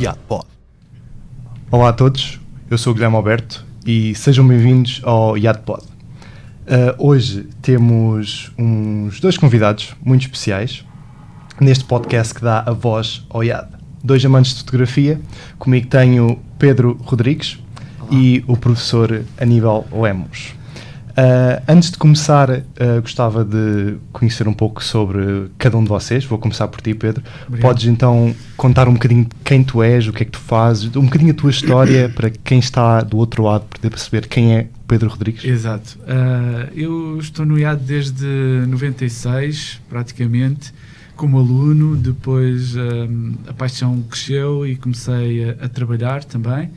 IADPod. Olá a todos, eu sou o Guilherme Alberto e sejam bem-vindos ao IADPod. Hoje temos uns dois convidados muito especiais neste podcast que dá a voz ao IAD. Dois amantes de fotografia, comigo tenho Pedro Rodrigues. Olá. E o professor Aníbal Lemos. Antes de começar, gostava de conhecer um pouco sobre cada um de vocês. Vou começar por ti, Pedro. Obrigado. Podes então contar um bocadinho quem tu és, o que é que tu fazes, um bocadinho a tua história para quem está do outro lado poder perceber quem é Pedro Rodrigues? Exato. Eu estou no IAD desde 96, praticamente, como aluno. Depois a paixão cresceu e comecei a trabalhar também.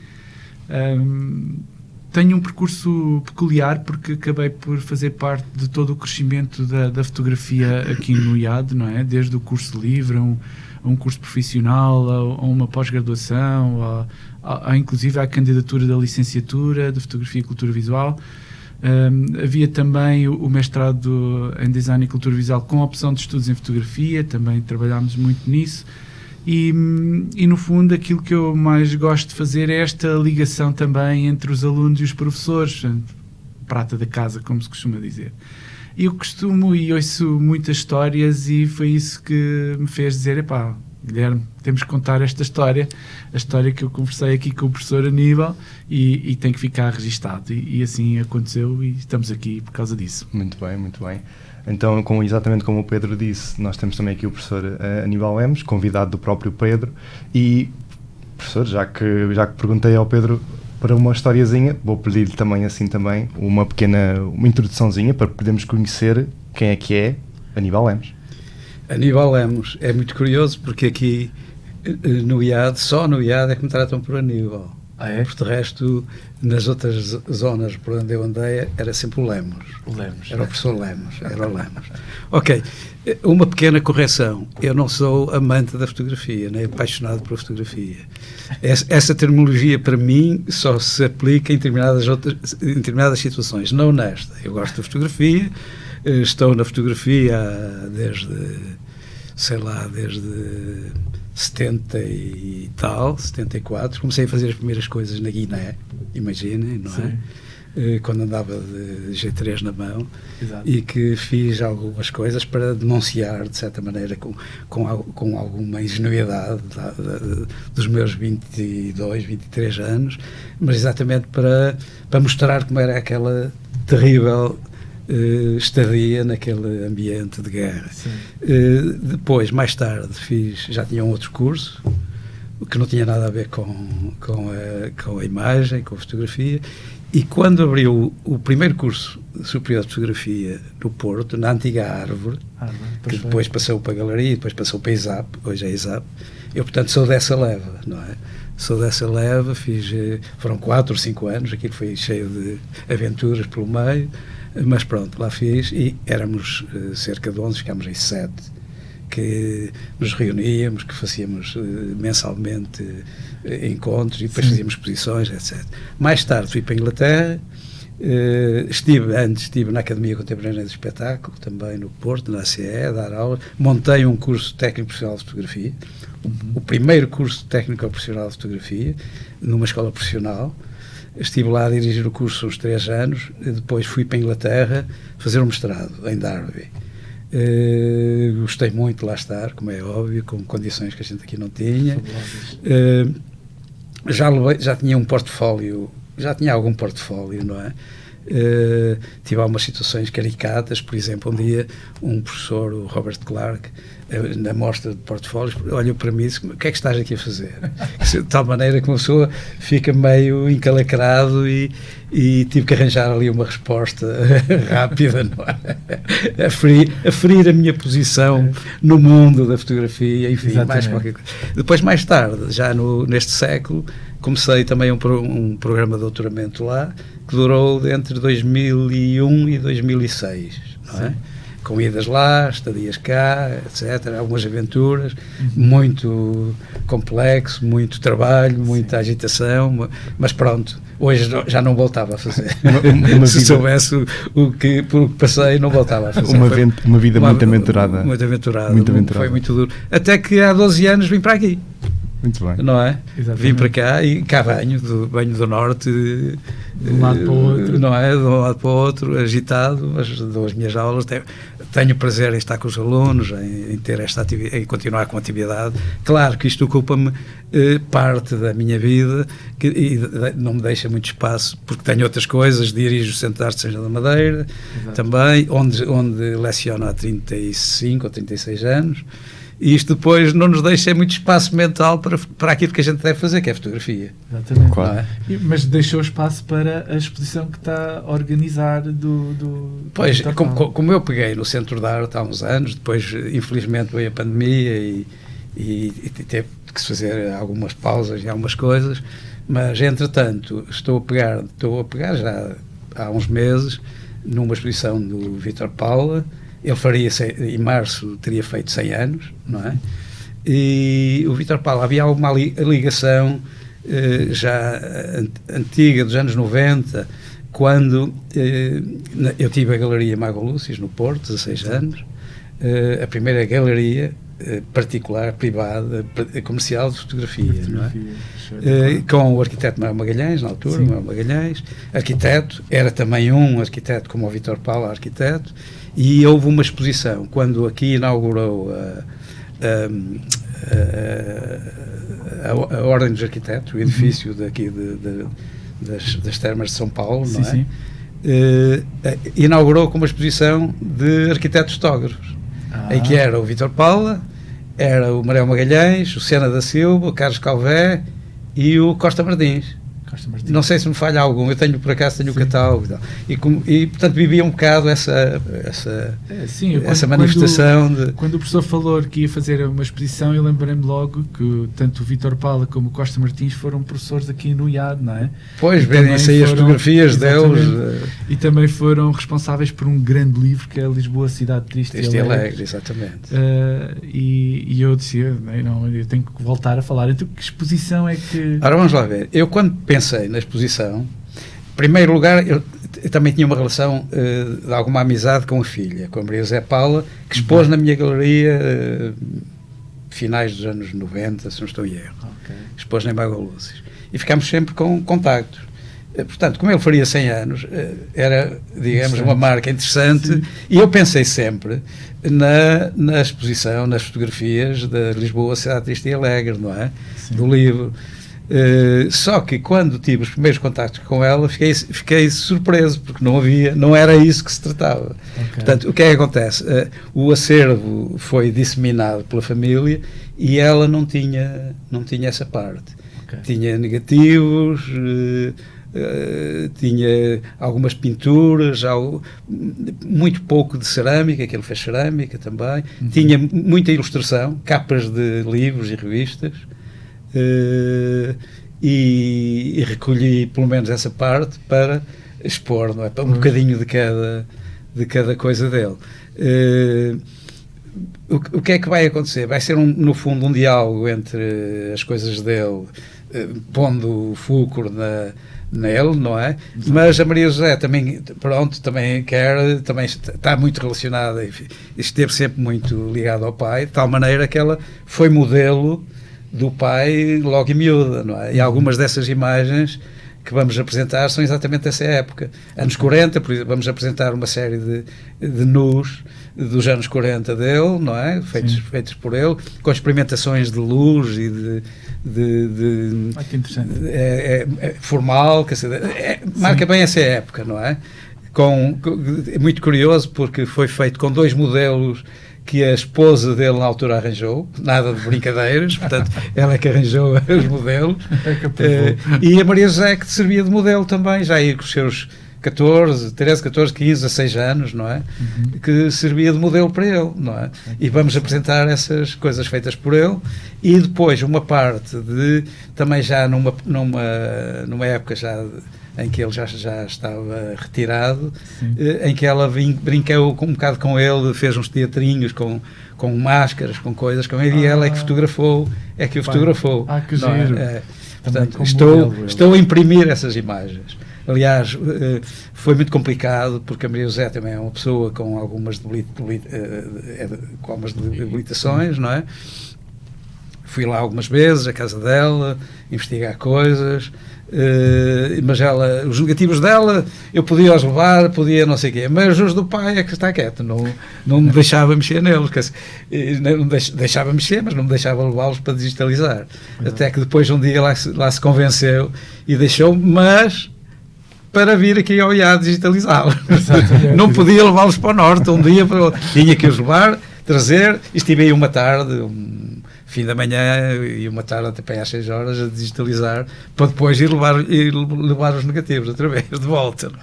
Tenho um percurso peculiar porque acabei por fazer parte de todo o crescimento da fotografia aqui no IAD, não é? Desde o curso livre a um curso profissional, a uma pós-graduação, inclusive à candidatura da licenciatura de Fotografia e Cultura Visual. Havia também o mestrado em Design e Cultura Visual com a opção de estudos em fotografia, também trabalhámos muito nisso. E no fundo aquilo que eu mais gosto de fazer é esta ligação também entre os alunos e os professores, prata da casa, como se costuma dizer. E eu costumo e ouço muitas histórias e foi isso que me fez dizer, epá, Guilherme, temos que contar esta história, a história que eu conversei aqui com o professor Aníbal e tem que ficar registado. E assim aconteceu e estamos aqui por causa disso. Muito bem, muito bem. Então, exatamente como o Pedro disse, nós temos também aqui o professor Aníbal Lemos, convidado do próprio Pedro. E, professor, já que perguntei ao Pedro para uma historiazinha, vou pedir-lhe também uma introduçãozinha para podermos conhecer quem é Aníbal Lemos. Aníbal Lemos é muito curioso porque aqui no IAD, só no IAD é que me tratam por Aníbal. É? Por de resto, nas outras zonas por onde eu andei, era sempre o Lemos. Era o professor Lemos, era o Lemos. Ok, uma pequena correção. Eu não sou amante da fotografia, nem apaixonado por fotografia. Essa terminologia, para mim, só se aplica em determinadas situações, não nesta. Eu gosto da fotografia, estou na fotografia desde 70 e tal, 74, comecei a fazer as primeiras coisas na Guiné, imaginem, não é? Quando andava de G3 na mão. Exato. E que fiz algumas coisas para denunciar, de certa maneira, com alguma ingenuidade dos meus 22, 23 anos, mas exatamente para mostrar como era aquela terrível estadia naquele ambiente de guerra. Depois, mais tarde, já tinha um outro curso que não tinha nada a ver com a imagem, com a fotografia, e quando abriu o primeiro curso superior de fotografia no Porto, na antiga Árvore, que depois passou para a Galeria, depois passou para a ISAP, hoje é ISAP, eu portanto sou dessa leva, não é? Sou dessa leva, foram 4 ou 5 anos, aquilo foi cheio de aventuras pelo meio, mas pronto, lá fiz, e éramos cerca de 11, ficámos em 7, que nos reuníamos, que fazíamos mensalmente encontros e depois fazíamos exposições, etc. Mais tarde fui para a Inglaterra, estive na Academia Contemporânea de Espetáculo, também no Porto, na ACE, a dar aulas, montei um curso técnico profissional de fotografia, o primeiro curso técnico profissional de fotografia, numa escola profissional. Estive lá a dirigir o curso uns 3 anos, depois fui para a Inglaterra fazer um mestrado em Derby. Gostei muito de lá estar, como é óbvio, com condições que a gente aqui não tinha. Já tinha algum portfólio, não é? Tive algumas situações caricatas, por exemplo, um dia um professor, o Robert Clark, na mostra de portfólios, olhou para mim e disse: o que é que estás aqui a fazer? De tal maneira que uma pessoa fica meio encalacrado e tive que arranjar ali uma resposta rápida, não é? A ferir a minha posição no mundo da fotografia, enfim. Exatamente. Mais qualquer coisa. Depois, mais tarde, já neste século, comecei também um programa de doutoramento lá, que durou entre 2001 e 2006, não é? Sim. Com idas lá, estadias cá, etc., algumas aventuras, muito complexo, muito trabalho, muita agitação, mas pronto, hoje já não voltava a fazer. Se soubesse o que passei, não voltava a fazer. Uma vida muito aventurada. Muito aventurada. Foi muito duro. Até que há 12 anos vim para aqui. Muito bem. Não é? Exatamente. Vim para cá e cá venho do norte, De um lado para o outro. não é? De um lado para o outro, agitado, mas dou as minhas aulas, tenho prazer em estar com os alunos, em ter esta atividade, em continuar com a atividade. Claro que isto ocupa-me parte da minha vida e não me deixa muito espaço, porque tenho outras coisas, dirijo o Centro de Arte de São João da Madeira, também, onde leciono há 35 ou 36 anos. E isto depois não nos deixa muito espaço mental para aquilo que a gente deve fazer, que é a fotografia. Exatamente. Claro. Não é? Mas deixou espaço para a exposição que está a organizar Pois, do como eu peguei no Centro de Arte há uns anos, depois infelizmente veio a pandemia e teve que se fazer algumas pausas e algumas coisas, mas entretanto estou a pegar já há uns meses numa exposição do Vítor Paula. Ele em março teria feito 100 anos, não é? E o Vítor Paula, havia uma ligação já antiga, dos anos 90, quando eu tive a Galeria Mago Lúcius no Porto, 16 anos, a primeira galeria particular, privada, comercial de fotografia, não é? Com o arquiteto Manuel Magalhães, na altura, Manuel Magalhães, arquiteto, era também um arquiteto como o Vítor Paula, arquiteto, e houve uma exposição, quando aqui inaugurou a Ordem dos Arquitetos, o edifício daqui das Termas de São Paulo, não é? Inaugurou com uma exposição de arquitetos fotógrafos, em que era o Vítor Paula, era o Manuel Magalhães, o Sena da Silva, o Carlos Calvé e o Costa Martins. Não sei se me falha algum, eu tenho por acaso o catálogo e portanto vivia um bocado essa manifestação. Quando o professor falou que ia fazer uma exposição, eu lembrei-me logo que tanto o Vítor Paula como o Costa Martins foram professores aqui no IAD, não é? Pois, verem-se aí as fotografias deles. E também foram responsáveis por um grande livro que é Lisboa, Cidade Triste e Alegre. Exatamente. E eu disse, eu tenho que voltar a falar. Então, que exposição é que... Ora, vamos lá ver. Eu quando pensei na exposição, em primeiro lugar, eu também tinha uma relação de alguma amizade com a filha, com a Maria José Paula, que expôs na minha galeria finais dos anos 90, se não estou em erro. Expôs na Mago Lúcius. E ficámos sempre com contactos. Portanto, como ele faria 100 anos, era, digamos, uma marca interessante. Sim. E eu pensei sempre na exposição, nas fotografias da Lisboa, Cidade Triste e Alegre, não é? Sim. Do livro. Só que quando tive os primeiros contactos com ela, fiquei surpreso, porque não era isso que se tratava. Portanto, o que é que acontece? O acervo foi disseminado pela família e ela não tinha essa parte. Tinha negativos, tinha algumas pinturas, muito pouco de cerâmica, que ele fez cerâmica também, tinha muita ilustração, capas de livros e revistas. E recolhi pelo menos essa parte para expor, não é? Para um bocadinho de cada coisa dele. O que é que vai acontecer? Vai ser no fundo um diálogo entre as coisas dele, pondo o fulcro nele, não é? Mas a Maria José também está muito relacionada, esteve sempre muito ligada ao pai, de tal maneira que ela foi modelo do pai logo em miúda, não é? E algumas dessas imagens que vamos apresentar são exatamente dessa época. Anos 40, por exemplo, vamos apresentar uma série de nus dos anos 40 dele, não é? Feitos por ele, com experimentações de luz e que interessante. Formal, marca bem essa época, não é? É muito curioso porque foi feito com 2 modelos que a esposa dele na altura arranjou, nada de brincadeiras, portanto, ela é que arranjou os modelos, e a Maria José que servia de modelo também, já ia com os seus 13, 14, 15, 16 anos, não é? Que servia de modelo para ele, não é? E vamos apresentar essas coisas feitas por ele, e depois uma parte também já numa época já em que ele já estava retirado, em que ela brincou um bocado com ele, fez uns teatrinhos com máscaras, com coisas, com ele, e ela é que fotografou. Que giro. Portanto, estou a imprimir essas imagens. Aliás, foi muito complicado, porque a Maria José também é uma pessoa com algumas debilitações, não é? fui lá algumas vezes, à casa dela, investigar coisas, mas os negativos dela, eu podia os levar, podia não sei o quê, mas os do pai é que está quieto, não me deixava mexer neles, não deixava mexer, mas não me deixava levá-los para digitalizar. Até que depois um dia lá se convenceu e deixou-me, mas para vir aqui ao IAD digitalizá-los. Não podia levá-los para o norte, um dia tinha que os levar, trazer, e estive aí uma tarde, fim da manhã e uma tarde até às 6 horas a digitalizar, para depois ir levar os negativos outra vez, de volta. Não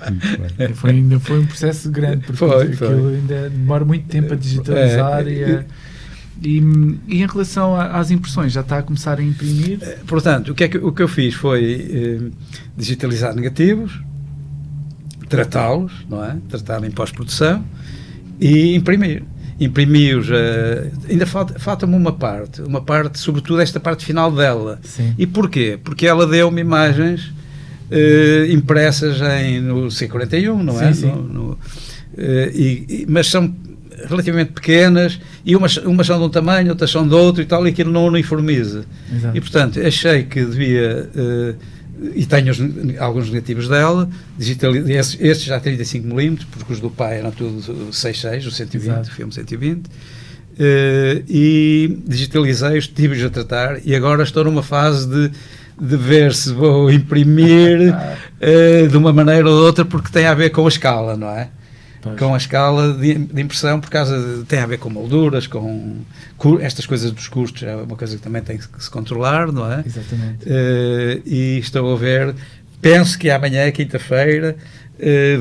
é? Ainda foi um processo grande, porque aquilo ainda demora muito tempo a digitalizar. E em relação às impressões, já está a começar a imprimir? Portanto, o que eu fiz foi digitalizar negativos, tratá-los, não é? Tratar em pós-produção e imprimir. Imprimi-os, ainda falta-me uma parte, sobretudo esta parte final dela. Sim. E porquê? Porque ela deu-me imagens impressas no C41, não é? Sim. Mas são relativamente pequenas, e umas são de um tamanho, outras são de outro e tal, e aquilo não uniformiza. Exato. E portanto achei que devia, e tenho alguns negativos dela, estes já 35mm, porque os do pai eram tudo 6.6, o 120, Exato. o filme 120, e digitalizei-os, tive-os a tratar, e agora estou numa fase de ver se vou imprimir de uma maneira ou de outra, porque tem a ver com a escala, não é? Pois. Com a escala de impressão, por causa tem a ver com molduras, com estas coisas dos custos, é uma coisa que também tem que se controlar, não é? Exatamente. E estou a ver, penso que amanhã, quinta-feira,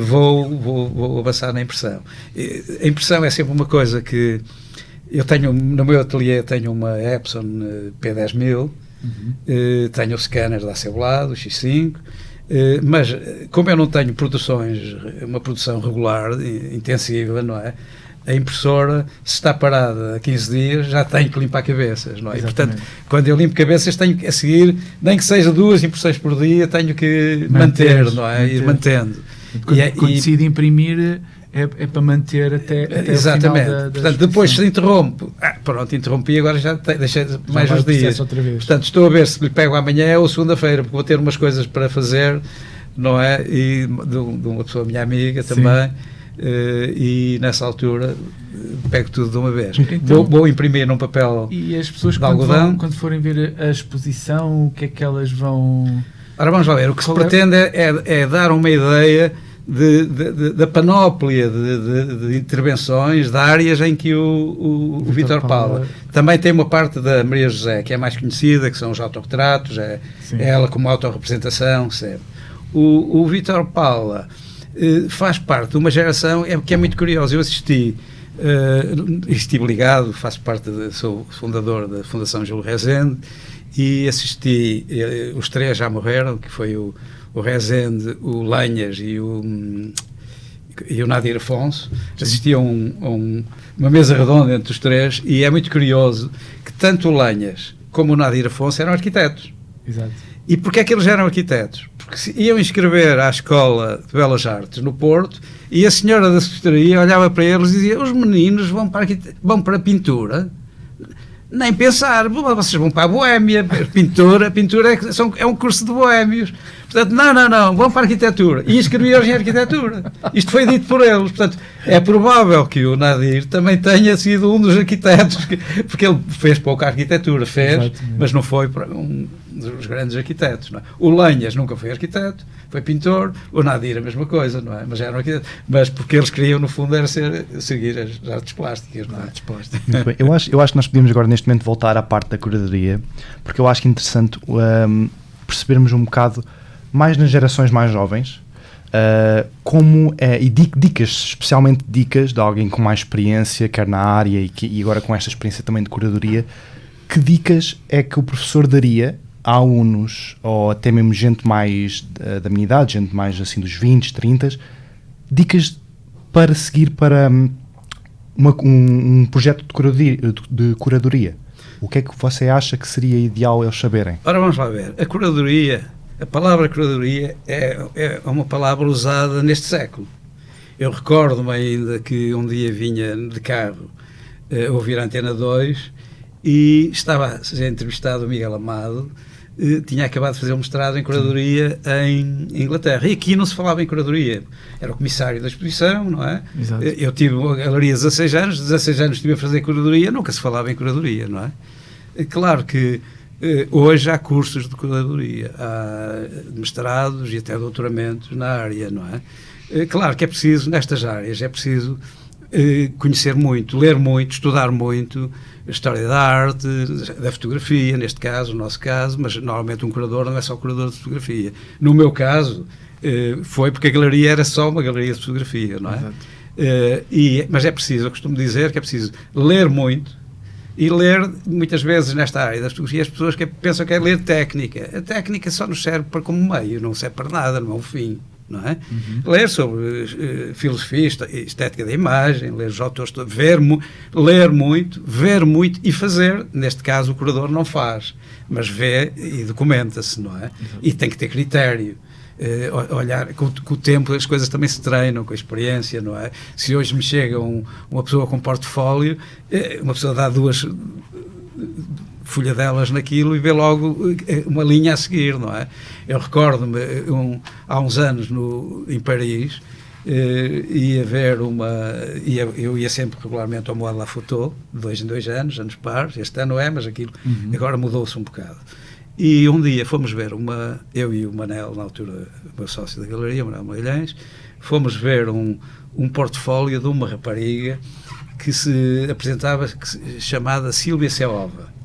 vou avançar na impressão. A impressão é sempre uma coisa que eu tenho, no meu ateliê tenho uma Epson P10000, tenho o scanner da Acebolado, o X5, mas como eu não tenho uma produção regular, intensiva, não é? A impressora, se está parada há 15 dias, já tenho que limpar cabeças, não é? E, portanto, quando eu limpo cabeças, tenho que a seguir, nem que seja 2 impressões por dia, tenho que manter, não é? Ir mantendo. Quando decide imprimir, é para manter até exatamente. o final da portanto, depois se interrompe, pronto, interrompi, agora já deixei mais uns dias. Portanto, estou a ver se lhe pego amanhã ou segunda-feira, porque vou ter umas coisas para fazer, não é? E de uma pessoa minha amiga também. E nessa altura pego tudo de uma vez. Então, vou imprimir num papel. E as pessoas de algodão, quando forem ver a exposição, o que é que elas vão... Ora, vamos lá ver, o que se pretende é dar uma ideia da panóplia de intervenções, de áreas em que o Vítor Paula também tem uma parte da Maria José, que é mais conhecida, que são os autorretratos, é ela como autorrepresentação, sempre. O Vítor Paula faz parte de uma geração que é muito curiosa. Eu estive ligado, sou fundador da Fundação Júlio Rezende, e assisti, os 3 já morreram, que foi o Rezende, o Lenhas e o Nadir Afonso. Assisti a uma mesa redonda entre os 3, e é muito curioso que tanto o Lenhas como o Nadir Afonso eram arquitetos. Exato. E porquê é que eles eram arquitetos? Porque se iam inscrever à Escola de Belas Artes no Porto, e a senhora da secretaria olhava para eles e dizia: os meninos vão para a pintura? Nem pensar, vocês vão para a Boémia, pintura é um curso de boémios. Portanto, não, vão para a arquitetura. E inscreviam-se em arquitetura. Isto foi dito por eles. Portanto, é provável que o Nadir também tenha sido um dos arquitetos, porque ele fez pouca arquitetura, mas não foi um dos grandes arquitetos. Não é? O Lenhas nunca foi arquiteto, foi pintor. O Nadir a mesma coisa, não é? Mas era um arquiteto. Mas porque eles queriam, no fundo, era seguir as artes plásticas. Não é? Muito bem. Eu acho que nós podemos agora, neste momento, voltar à parte da curadoria, porque eu acho que é interessante percebermos um bocado mais nas gerações mais jovens, como e dicas, especialmente dicas de alguém com mais experiência, quer na área e agora com esta experiência também de curadoria, que dicas é que o professor daria a alunos, ou até mesmo gente mais da minha idade, gente mais assim dos 20, 30, dicas para seguir para um projeto de curadoria? O que é que você acha que seria ideal eles saberem? Ora, vamos lá ver. A palavra curadoria é uma palavra usada neste século. Eu recordo-me ainda que um dia vinha de carro a ouvir a Antena 2 e estava a ser entrevistado o Miguel Amado, tinha acabado de fazer um mestrado em curadoria em Inglaterra, e aqui não se falava em curadoria, era o comissário da exposição, não é? Exato. Eu tive a galeria 16 anos estive a fazer curadoria, nunca se falava em curadoria, não é? Claro que hoje há cursos de curadoria, há mestrados e até doutoramentos na área, não é? Claro que é preciso, nestas áreas, é preciso conhecer muito, ler muito, estudar muito a história da arte, da fotografia, neste caso, no nosso caso, mas normalmente um curador não é só curador de fotografia. No meu caso, foi porque a galeria era só uma galeria de fotografia, não é? Mas é preciso, eu costumo dizer que é preciso ler muito, e ler, muitas vezes, nesta área da fotografia, as pessoas pensam que é ler técnica. A técnica só nos serve para como meio, não serve para nada, não é um fim. Não é? Ler sobre filosofia, estética da imagem, ler os autores, ler muito, ver muito e fazer. Neste caso, o curador não faz, mas vê e documenta-se, não é? E tem que ter critério. Olhar, com o tempo as coisas também se treinam, com a experiência, não é? Se hoje me chega uma pessoa com portfólio, uma pessoa dá 2 folhadelas naquilo e vê logo uma linha a seguir, não é? Eu recordo-me, há uns anos em Paris, ia ver eu ia sempre regularmente ao Moed La Photo, de 2 em 2 anos, anos pares, este ano mas aquilo agora mudou-se um bocado. E um dia fomos ver eu e o Manel, na altura, o meu sócio da galeria, Manuel Magalhães, fomos ver um portfólio de uma rapariga que se apresentava, chamada Sílvia Seova.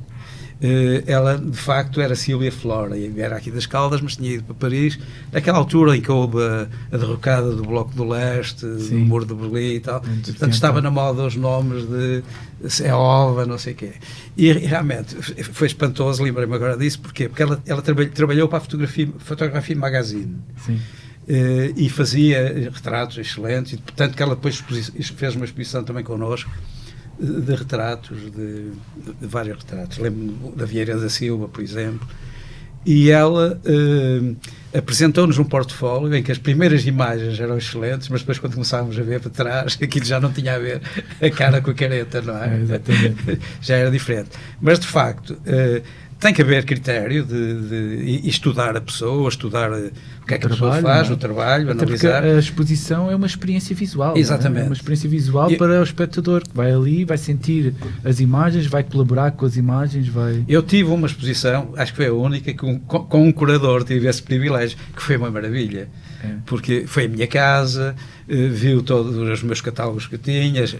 Ela, de facto, era Sílvia Flora, e era aqui das Caldas, mas tinha ido para Paris, naquela altura em que houve a derrocada do Bloco do Leste, do Muro de Berlim e tal, portanto estava na moda os nomes de Seova, não sei o quê. E realmente foi espantoso, lembrei-me agora disso, porquê? Porque ela trabalhou para a Fotografia Magazine. Sim. E fazia retratos excelentes, e portanto que ela depois fez uma exposição também connosco, de retratos, de vários retratos. Lembro-me da Vieira da Silva, por exemplo, e ela apresentou-nos um portfólio em que as primeiras imagens eram excelentes, mas depois quando começávamos a ver para trás, aquilo já não tinha a ver a cara com a careta, não é? Exatamente. Já era diferente. Mas, de facto, tem que haver critério de estudar a pessoa, estudar o que é que a pessoa faz, o trabalho, até analisar. Porque a exposição é uma experiência visual. Exatamente. É uma experiência visual para o espectador, que vai ali, vai sentir as imagens, vai colaborar com as imagens, vai... Eu tive uma exposição, acho que foi a única, que com um curador tive esse privilégio, que foi uma maravilha. Porque foi a minha casa, viu todos os meus catálogos que tinha, as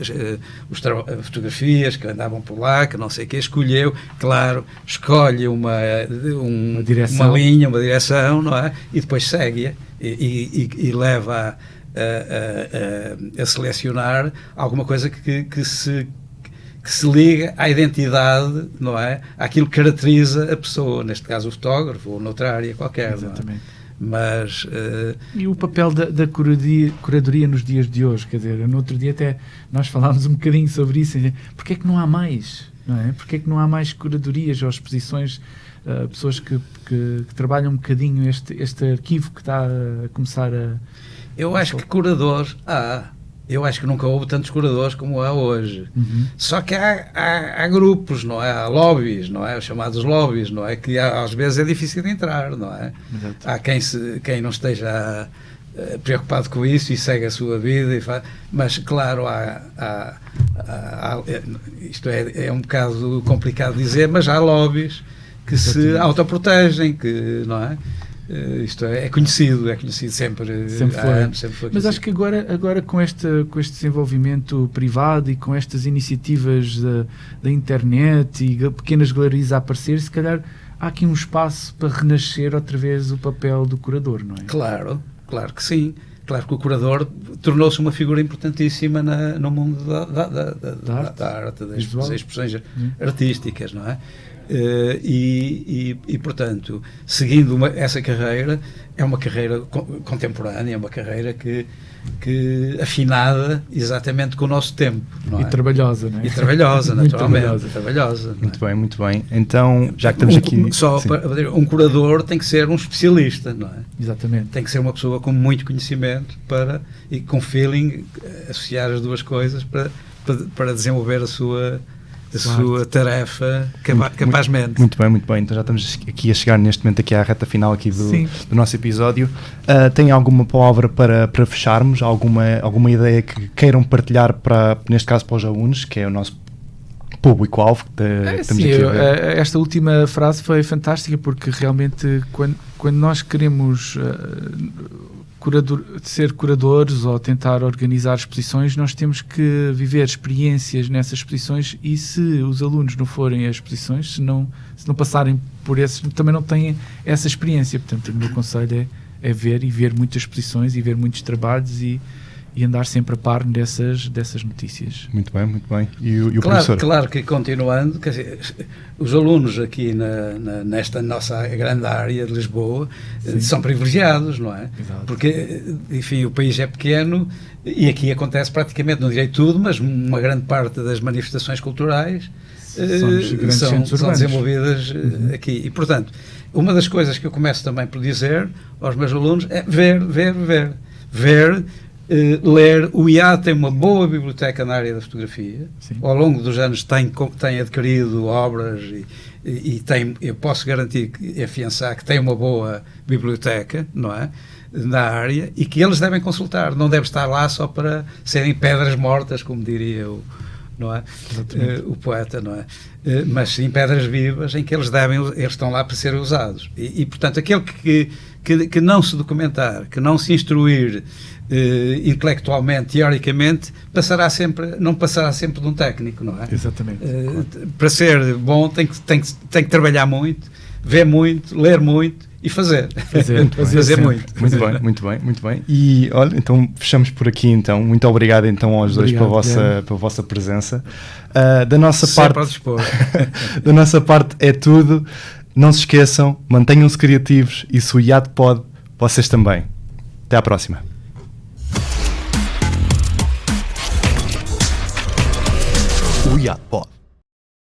fotografias que andavam por lá, que não sei o quê, escolheu, claro, escolhe uma linha, uma direção, não é? E depois segue-a e leva a selecionar alguma coisa que se liga à identidade, não é? Àquilo que caracteriza a pessoa, neste caso o fotógrafo, ou noutra área qualquer. Exatamente. Mas, e o papel da curadoria nos dias de hoje, quer dizer, no outro dia até nós falámos um bocadinho sobre isso, porque é que não há mais, não é? Porque é que não há mais curadorias ou exposições, pessoas que trabalham um bocadinho este arquivo que está a começar a... Eu acho que curadores eu acho que nunca houve tantos curadores como há hoje. Só que há grupos, não é? Há lobbies, não é? Os chamados lobbies, não é? Que às vezes é difícil de entrar, não é? Exato. Há quem não esteja preocupado com isso e segue a sua vida, mas claro, isto é um bocado complicado de dizer, mas há lobbies que se autoprotegem, que, não é? Isto é conhecido sempre foi. Mas acho que agora com este desenvolvimento privado e com estas iniciativas da internet e pequenas galerias a aparecer, se calhar há aqui um espaço para renascer outra vez o papel do curador, não é? Claro que sim. Claro que o curador tornou-se uma figura importantíssima no mundo da arte, das expressões artísticas, não é? Portanto, seguindo essa carreira, é uma carreira contemporânea, é uma carreira que afinada exatamente com o nosso tempo, não é? E trabalhosa, não é? E trabalhosa, naturalmente. Trabalhosa, muito bem. Então, já que estamos aqui... Um curador tem que ser um especialista, não é? Exatamente. Tem que ser uma pessoa com muito conhecimento e com feeling, associar as duas coisas para desenvolver a a sua tarefa capazmente. Muito bem. Então já estamos aqui a chegar neste momento aqui à reta final aqui do nosso episódio. Tem alguma palavra para fecharmos? Alguma ideia que queiram partilhar, neste caso para os alunos, que é o nosso público-alvo? Esta última frase foi fantástica, porque realmente quando nós queremos ser curadores ou tentar organizar exposições, nós temos que viver experiências nessas exposições, e se os alunos não forem às exposições, se não passarem por esses, também não têm essa experiência. Portanto, o meu conselho é ver muitas exposições e ver muitos trabalhos e andar sempre a par dessas notícias. Muito bem. E o professor? Claro que, continuando, quer dizer, os alunos aqui nesta nossa grande área de Lisboa são privilegiados, não é? Exato. Porque, enfim, o país é pequeno e aqui acontece praticamente, não direi tudo, mas uma grande parte das manifestações culturais são desenvolvidas aqui. E, portanto, uma das coisas que eu começo também por dizer aos meus alunos é ver, ler. O IAD tem uma boa biblioteca na área da fotografia. Sim. Ao longo dos anos tem adquirido obras e eu posso garantir e afiançar que tem uma boa biblioteca, não é? Na área, e que eles devem consultar. Não deve estar lá só para serem pedras mortas, como diria não é? O poeta, não é? Mas sim pedras vivas em que eles estão lá para serem usados. E portanto, aquele que não se documentar, que não se instruir intelectualmente, teoricamente, não passará sempre de um técnico, não é? Exatamente. Para ser bom tem que trabalhar muito, ver muito, ler muito e fazer muito. Muito bem. E olha, então fechamos por aqui então. Muito obrigado então aos dois pela vossa presença. Da nossa parte é tudo. Não se esqueçam, mantenham-se criativos, e se o IAD pode, vocês também. Até à próxima. O IAD pode.